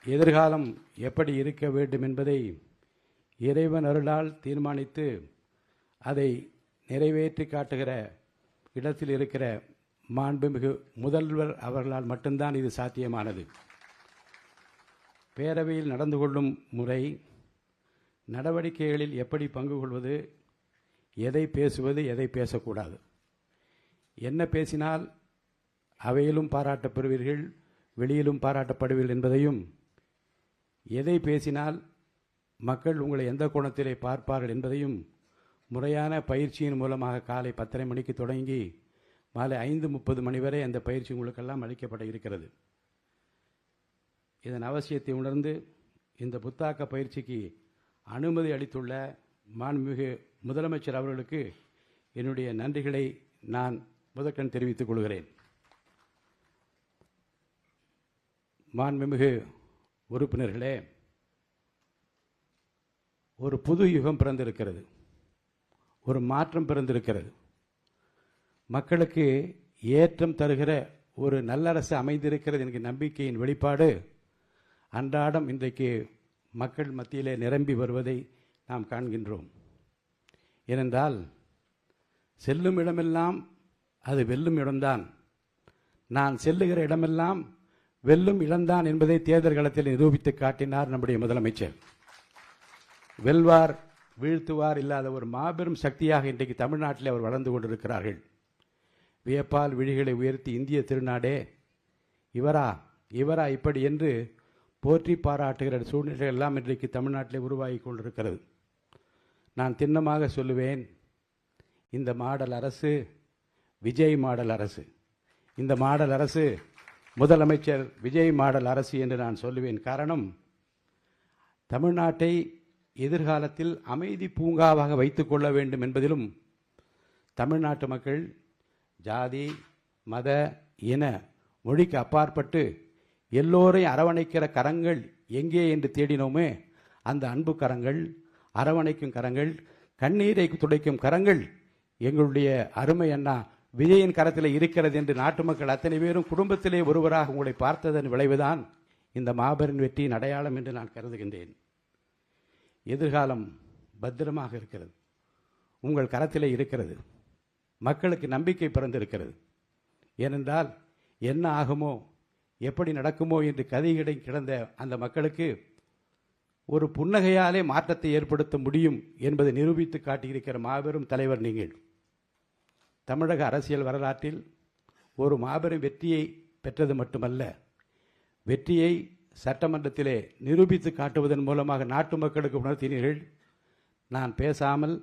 எதிர்காலம் எப்படி இருக்க வேண்டும் என்பதை இறைவன் அருளால் தீர்மானித்து அதை நிறைவேற்றி காட்டுகிற இடத்தில் இருக்கிற மாண்புமிகு முதல்வர் அவர்களால் மட்டும்தான் இது சாத்தியமானது. பேரவையில் நடந்து கொள்ளும் முறை, நடவடிக்கைகளில் எப்படி பங்கு கொள்வது, எதை பேசுவது, எதை பேசக்கூடாது, என்ன பேசினால் அவையிலும் பாராட்டப் பெறுவீர்கள், வெளியிலும் பாராட்டப்படுவீர்கள் என்பதையும், எதை பேசினால் மக்கள் உங்களை எந்த கோணத்திலே பார்ப்பார்கள் என்பதையும் முறையான பயிற்சியின் மூலமாக காலை 10:30 மணிக்கு தொடங்கி மாலை 5:30 மணி வரை அந்த பயிற்சி உங்களுக்கெல்லாம் அளிக்கப்பட இருக்கிறது. இதன் அவசியத்தை உணர்ந்து இந்த புத்தாக்க பயிற்சிக்கு அனுமதி அளித்துள்ள மாண்புமிகு முதலமைச்சர் அவர்களுக்கு என்னுடைய நன்றிகளை நான் முதற்கண் தெரிவித்துக் கொள்கிறேன். மாண்புமிகு உறுப்பினர்களே, ஒரு புது யுகம் பிறந்திருக்கிறது, ஒரு மாற்றம் பிறந்திருக்கிறது. மக்களுக்கு ஏற்றம் தருகிற ஒரு நல்லரசு அமைந்திருக்கிறது என்கிற நம்பிக்கையின் வெளிப்பாடு அன்றாடம் இன்றைக்கு மக்கள் மத்தியிலே நிரம்பி வருவதை நாம் காண்கின்றோம். ஏனென்றால் செல்லும் இடமெல்லாம் அது வெல்லும் இடம்தான், நான் செல்லுகிற இடமெல்லாம் வெல்லும் இடம்தான் என்பதை தேர்தல் களத்தில் நிரூபித்து காட்டினார் நம்முடைய முதலமைச்சர். வெல்வார் வீழ்த்துவார் இல்லாத ஒரு மாபெரும் சக்தியாக இன்றைக்கு தமிழ்நாட்டில் அவர் வளர்ந்து கொண்டிருக்கிறார்கள். வியப்பால் விழிகளை உயர்த்தி இந்திய திருநாடே இவரா இவரா இப்படி என்று போற்றி பாராட்டுகிற சூழ்நிலைகள் எல்லாம் இன்றைக்கு தமிழ்நாட்டிலே உருவாகி கொண்டிருக்கிறது. நான் திண்ணமாக சொல்லுவேன், இந்த மாடல் அரசு விஜய் மாடல் அரசு, இந்த மாடல் அரசு முதலமைச்சர் விஜய் மாடல் அரசு என்று நான் சொல்லுவேன். காரணம், தமிழ்நாட்டை எதிர்காலத்தில் அமைதி பூங்காவாக வைத்துக் கொள்ள வேண்டும் என்பதிலும் தமிழ்நாட்டு மக்கள் ஜாதி மத இன மொழிக்கு அப்பாற்பட்டு எல்லோரையும் அரவணைக்கிற கரங்கள் எங்கே என்று தேடினோமே, அந்த அன்பு கரங்கள், அரவணைக்கும் கரங்கள், கண்ணீரை துடைக்கும் கரங்கள் எங்களுடைய அருமை அண்ணா விஜயின் கரத்தில் இருக்கிறது என்று நாட்டு மக்கள் அத்தனை பேரும் குடும்பத்திலே ஒருவராக உங்களை பார்த்ததன் விளைவுதான் இந்த மாபெரும் வெற்றியின் அடையாளம் என்று நான் கருதுகின்றேன். எதிர்காலம் பத்திரமாக இருக்கிறது, உங்கள் கரத்திலே இருக்கிறது. மக்களுக்கு நம்பிக்கை பிறந்திருக்கிறது. ஏனென்றால் என்ன ஆகுமோ எப்படி நடக்குமோ என்று கதிகிடை கிடந்த அந்த மக்களுக்கு ஒரு புன்னகையாலே மாற்றத்தை ஏற்படுத்த முடியும் என்பதை நிரூபித்து காட்டியிருக்கிற மாபெரும் தலைவர் நீங்கள். தமிழக அரசியல் வரலாற்றில் ஒரு மாபெரும் வெற்றியை பெற்றது மட்டுமல்ல, வெற்றியை சட்டமன்றத்திலே நிரூபித்து காட்டுவதன் மூலமாக நாட்டு மக்களுக்கு உணர்த்தினீர்கள். நான் பேசாமல்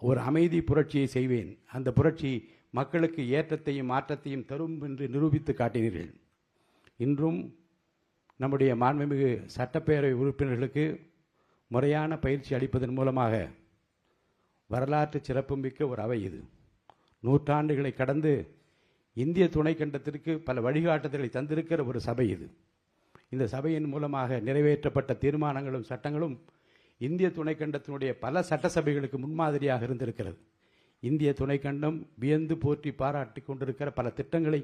ஒரு அமைதி புரட்சியை செய்வேன், அந்த புரட்சி மக்களுக்கு ஏற்றத்தையும் மாற்றத்தையும் தரும் என்று நிரூபித்து காட்டினீர்கள். இன்றும் நம்முடைய மாண்புமிகு சட்டப்பேரவை உறுப்பினர்களுக்கு முறையான பயிற்சி அளிப்பதன் மூலமாக வரலாற்று சிறப்புமிக்க ஒரு அவை இது. நூற்றாண்டுகளை கடந்து இந்திய துணைக்கண்டத்திற்கு பல வழிகாட்டுதல்களை தந்திருக்கிற ஒரு சபை இது. இந்த சபையின் மூலமாக நிறைவேற்றப்பட்ட தீர்மானங்களும் சட்டங்களும் இந்திய துணைக்கண்டத்தினுடைய பல சட்டசபைகளுக்கு முன்மாதிரியாக இருந்திருக்கிறது. இந்திய துணைக்கண்டம் வியந்து போற்றி பாராட்டி கொண்டிருக்கிற பல திட்டங்களை